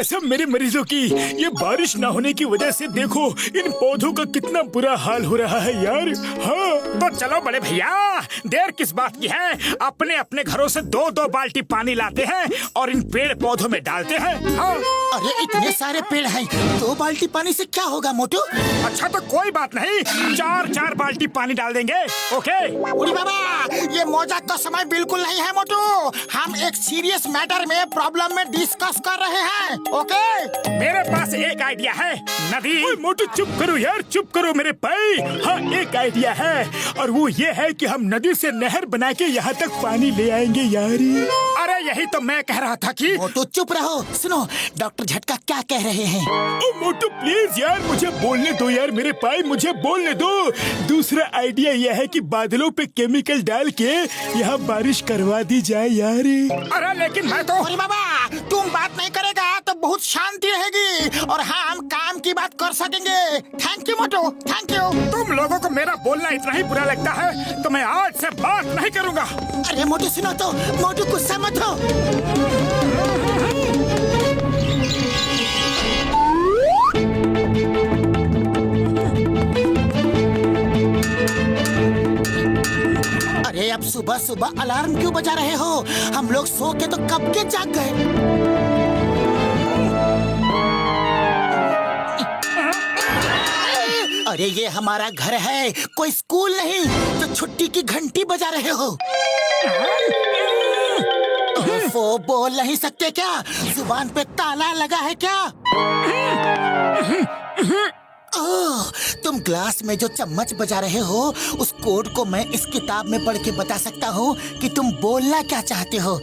कसम मेरे मरीजों की, ये बारिश ना होने की वजह से देखो इन पौधों का कितना बुरा हाल हो रहा है यार। हाँ तो चलो बड़े भैया, देर किस बात की है, अपने अपने घरों से 2-2 बाल्टी पानी लाते हैं और इन पेड़ पौधों में डालते हैं। हाँ। अरे इतने सारे पेड़ हैं, 2 बाल्टी पानी से क्या होगा मोटू? अच्छा तो कोई बात नहीं, 4-4 बाल्टी पानी डाल देंगे। ओके उड़ी बाबा, ये मौजाक का समय बिल्कुल नहीं है मोटू, हम एक सीरियस मैटर में प्रॉब्लम में डिस्कस कर रहे हैं। ओके मेरे पास एक आइडिया है। नदी। ओए मोटू चुप करो यार, चुप करो मेरे भाई। हाँ एक आइडिया है और वो ये है कि हम नदी से नहर बना के यहाँ तक पानी ले आएंगे यार। अरे यही तो मैं कह रहा था कि मोटू चुप रहो। सुनो डॉक्टर झटका क्या कह रहे हैं। ओ मोटू प्लीज यार मुझे बोलने दो यार मेरे भाई, मुझे बोलने दो। दूसरा आइडिया यह है कि बादलों पे केमिकल डाल के यहाँ बारिश करवा दी जाए यार। अरे लेकिन मैं तो अरे बाबा, तुम बात नहीं करेगा तो बहुत शांति रहेगी और हाँ हम काम की बात कर सकेंगे। Thank you Motu, thank you. तुम लोगों को मेरा बोलना इतना ही बुरा लगता है तो मैं आज से बात नहीं करूँगा। अरे मोटू सुनो तो, मोटू गुस्सा मत हो। अरे अब सुबह सुबह अलार्म क्यों बजा रहे हो? हम लोग सो के तो कब के जाग गए। अरे ये हमारा घर है, कोई स्कूल नहीं तो छुट्टी की घंटी बजा रहे हो। वो बोल नहीं सकते क्या? जुबान पे ताला लगा है क्या? ओह, तुम ग्लास में जो चम्मच बजा रहे हो उस कोड को मैं इस किताब में पढ़ के बता सकता हूँ कि तुम बोलना क्या चाहते हो।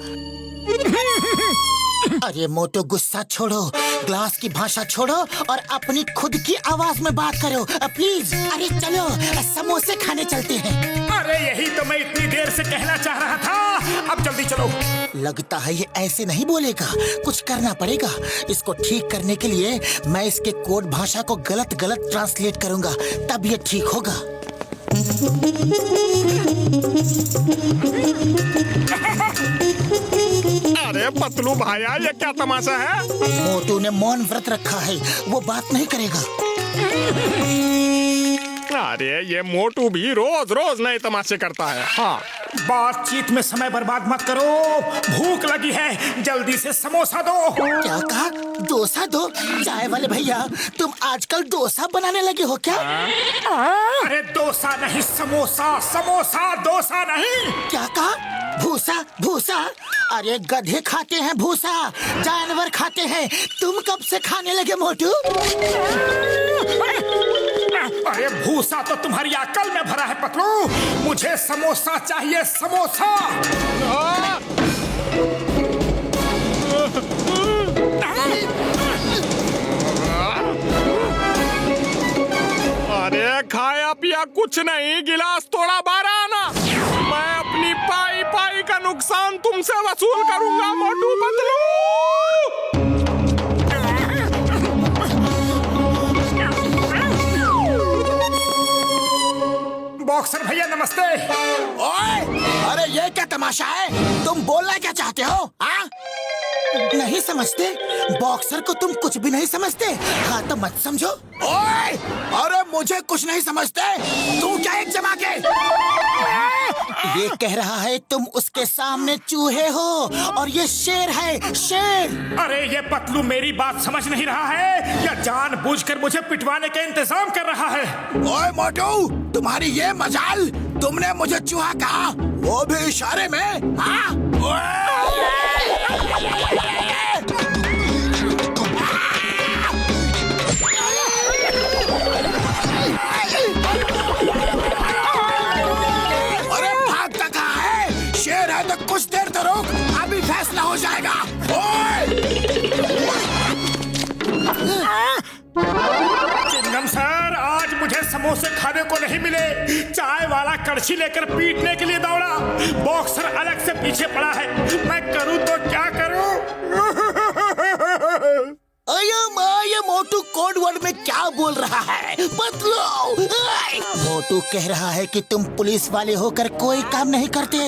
अरे मोटो गुस्सा छोड़ो, ग्लास की भाषा छोड़ो और अपनी खुद की आवाज में बात करो प्लीज। अरे चलो समोसे खाने चलते हैं। अरे यही तो मैं इतनी देर से कहना चाह रहा था, अब जल्दी चलो। लगता है ये ऐसे नहीं बोलेगा, कुछ करना पड़ेगा। इसको ठीक करने के लिए मैं इसके कोड भाषा को गलत गलत ट्रांसलेट करूंगा, तब ये ठीक होगा। अरे पतलू भाया, ये क्या तमाशा है? मोटू ने मौन व्रत रखा है, वो बात नहीं करेगा। अरे ये मोटू भी रोज रोज नए तमाशे करता है। हाँ बातचीत में समय बर्बाद मत करो, भूख लगी है, जल्दी से समोसा दो। क्या कहा? डोसा दो? चाय वाले भैया तुम आजकल डोसा बनाने लगे हो क्या? अरे डोसा नहीं समोसा, समोसा डोसा नहीं। क्या कहा? भूसा भूसा? अरे गधे खाते हैं भूसा, जानवर खाते हैं, तुम कब से खाने लगे मोटू? अरे भूसा तो तुम्हारी अकल में भरा है पतलू, मुझे समोसा चाहिए, समोसा। अरे खाया पिया कुछ नहीं, गिलास तोड़ा 12 आना। मैं अपनी पाई पाई का नुकसान तुमसे वसूल करूंगा मोटू पतलू। बॉक्सर भैया नमस्ते। ओए, अरे ये क्या तमाशा है? तुम बोलना क्या चाहते हो? हाँ? नहीं समझते? बॉक्सर को तुम कुछ भी नहीं समझते? हाँ तो मत समझो। ओए, अरे मुझे कुछ नहीं समझते? तू क्या एक जमा के? ये कह रहा है तुम उसके सामने चूहे हो और ये शेर है, शेर। अरे ये पतलू मेरी बात समझ नहीं रहा है या जानबूझकर मुझे पिटवाने का इंतजाम कर रहा है? ओए मोटू, तुम्हारी ये मजाल, तुमने मुझे चूहा कहा, वो भी इशारे में। हाँ? अरे भागता कहाँ है? शेर है तो कुछ देर तो रुक, अभी फैसला हो जाएगा। चिंगम सर, आज मुझे समोसे खाने को नहीं मिले। चाय वाला कड़छी लेकर पीटने के लिए दौड़ा, बॉक्सर अलग से पीछे पड़ा है। मैं करूं तो क्या करूं? ये मोटू कोड वर्ड में क्या बोल रहा है? बदलो। मोटू कह रहा है कि तुम पुलिस वाले होकर कोई काम नहीं करते,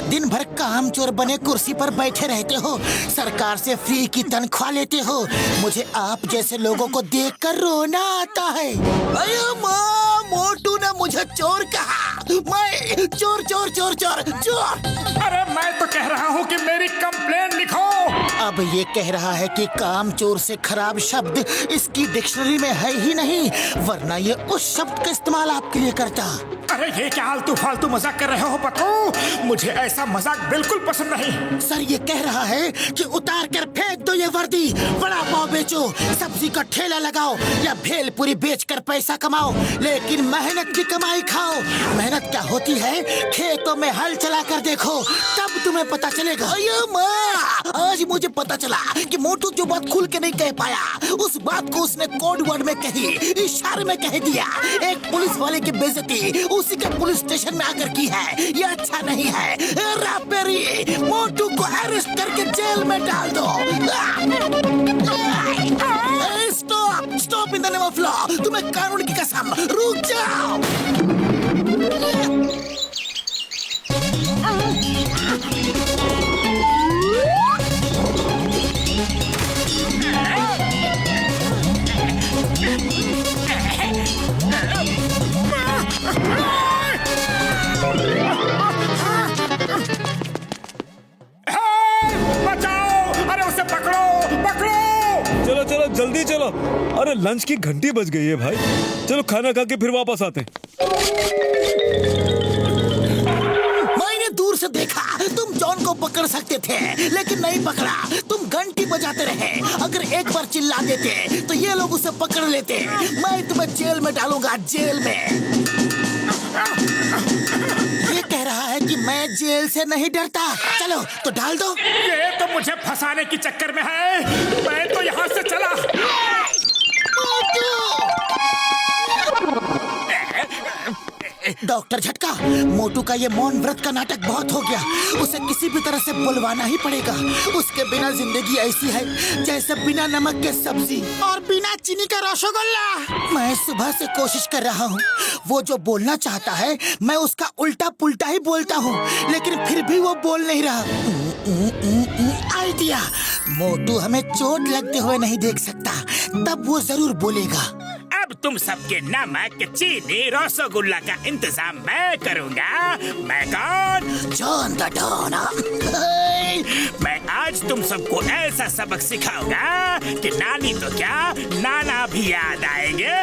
दिन भर काम चोर बने कुर्सी पर बैठे रहते हो, सरकार से फ्री की तनख्वाह लेते हो। मुझे आप जैसे लोगों को देखकर रोना आता है। अयो माँ, मोटू ने मुझे चोर कहा। मैं चोर चोर चोर चोर चोर। अरे मैं तो कह रहा हूँ कि मेरी कंप्लेंट लिखो। अब ये कह रहा है कि काम चोर से खराब शब्द इसकी डिक्शनरी में है ही नहीं, वरना ये उस शब्द का इस्तेमाल आपके लिए करता। अरे ये क्या आलतू फालतू मजाक कर रहे हो पप्पू? मुझे ऐसा मजाक बिल्कुल पसंद नहीं। सर ये कह रहा है कि उतार कर फेंक दो ये वर्दी, बड़ा पाव बेचो, सब्जी का ठेला लगाओ या भेलपुरी बेचकर पैसा कमाओ, लेकिन मेहनत की कमाई खाओ। मेहनत क्या होती है खेतों में हल चला कर देखो, तब तुम्हें पता चलेगा। अयो माँ, आज मुझे पता चला कि मोटू जो बात खुल के नहीं कह पाया, उस बात को उसने कोड वर्ड में कही, इशारे में कह दिया। एक पुलिस वाले की बेइज्जती उसी के पुलिस स्टेशन में आकर की है, ये अच्छा नहीं है। रापेरी, मोटू को अरेस्ट करके जेल में डाल दो। Stop, stop in the name of law. तुम्हें कानून की कसम, रुक जाओ। बचाओ! अरे उसे पकड़ो, पकड़ो! चलो चलो जल्दी चलो। अरे लंच की घंटी बज गई है भाई, चलो खाना खा के फिर वापस आते हैं। मैंने दूर से देखा तुम जॉन को पकड़ सकते थे, लेकिन नहीं पकड़ा। तुम घंटी बजाते रहे। अगर एक बार चिल्ला देते तो ये लोग उसे पकड़ लेते। मैं तुम्हें जेल में डालूंगा, जेल में। ये कह रहा है कि मैं जेल से नहीं डरता। चलो तो डाल दो। ये तो मुझे फंसाने की चक्कर में है। मैं तो यहाँ से चला। डॉक्टर झटका, मोटू का ये मौन व्रत का नाटक बहुत हो गया। उसे किसी भी तरह से बुलवाना ही पड़ेगा। उसके बिना जिंदगी ऐसी है जैसे बिना नमक के सब्जी और बिना चीनी का रसगुल्ला। मैं सुबह से कोशिश कर रहा हूँ, वो जो बोलना चाहता है मैं उसका उल्टा पुल्टा ही बोलता हूँ, लेकिन फिर भी वो बोल नहीं रहा। आइडिया, मोटू हमें चोट लगते हुए नहीं देख सकता, तब वो जरूर बोलेगा। अब तुम सबके नमक, चीनी, रसगुल्ला का इंतजाम मैं करूंगा। मैं कौन? John the don. मैं आज तुम सबको ऐसा सबक सिखाऊंगा कि नानी तो क्या, नाना भी याद आएंगे।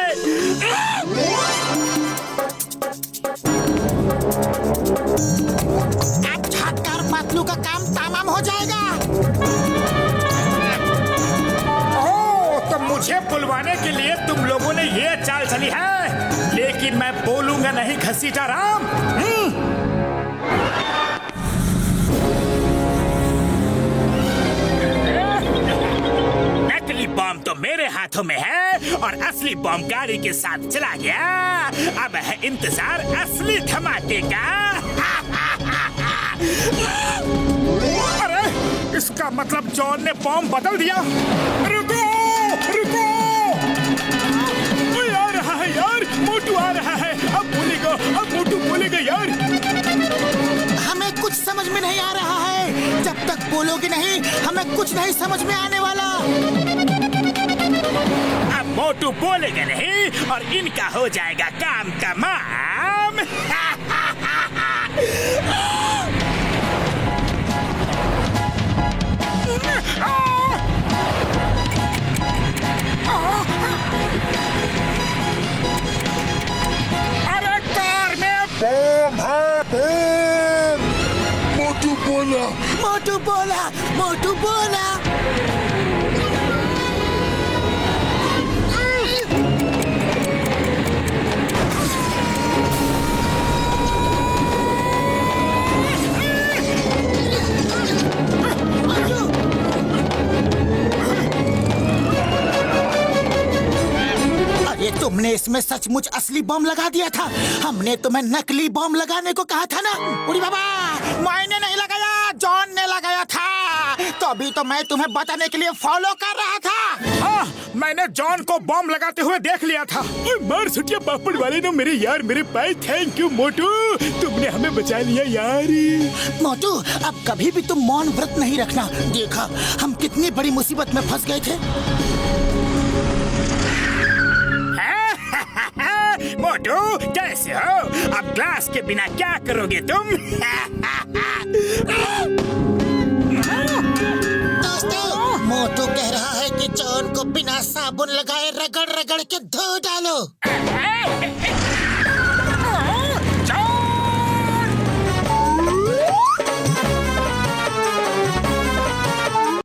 अब छाटकर पतलू का काम तमाम हो जाएगा। तो मुझे बुलवाने के लिए तुम लोगों ने ये चाल चली है, लेकिन मैं बोलूंगा नहीं घसीटा राम। नकली बम तो मेरे हाथों में है और असली बम गाड़ी के साथ चला गया। अब है इंतजार असली धमाके का। अरे इसका मतलब जॉन ने बम बदल दिया। रुको, रुको! आ रहा है यार, मोटू आ रहा है। अब बोलेगा, अब मोटू बोलेगा यार। हमें कुछ समझ में नहीं आ रहा है। जब तक बोलोगे नहीं, हमें कुछ नहीं समझ में आने वाला। अब मोटू बोलेगा नहीं और इनका हो जाएगा काम तमाम। अरे कार में बम है, बम! मोटू बोला। मोटू बोला, मोटू बोला। तुमने इसमें सचमुच असली बम लगा दिया था। हमने तुम्हें नकली बम लगाने को कहा था ना। उड़ी बाबा, मैंने नहीं लगाया, जॉन ने लगाया था। तो अभी तो मैं तुम्हें बताने के लिए फॉलो कर रहा था। हाँ, मैंने जॉन को बॉम्ब लगाते हुए देख लिया था। ओए मार सुटिया पापड़ वाले ना मेरे यार, मेरे पाए थैंक यू मोटू, तुमने हमें बचा लिया यार। मोटू, अब कभी भी तुम मौन व्रत नहीं रखना। देखा हम कितनी बड़ी मुसीबत में फंस गए थे। मोटू कैसे हो? अब ग्लास के बिना क्या करोगे तुम? दोस्तों, मोटू कह रहा है कि जॉन को बिना साबुन लगाए रगड़ रगड़ के धो डालो।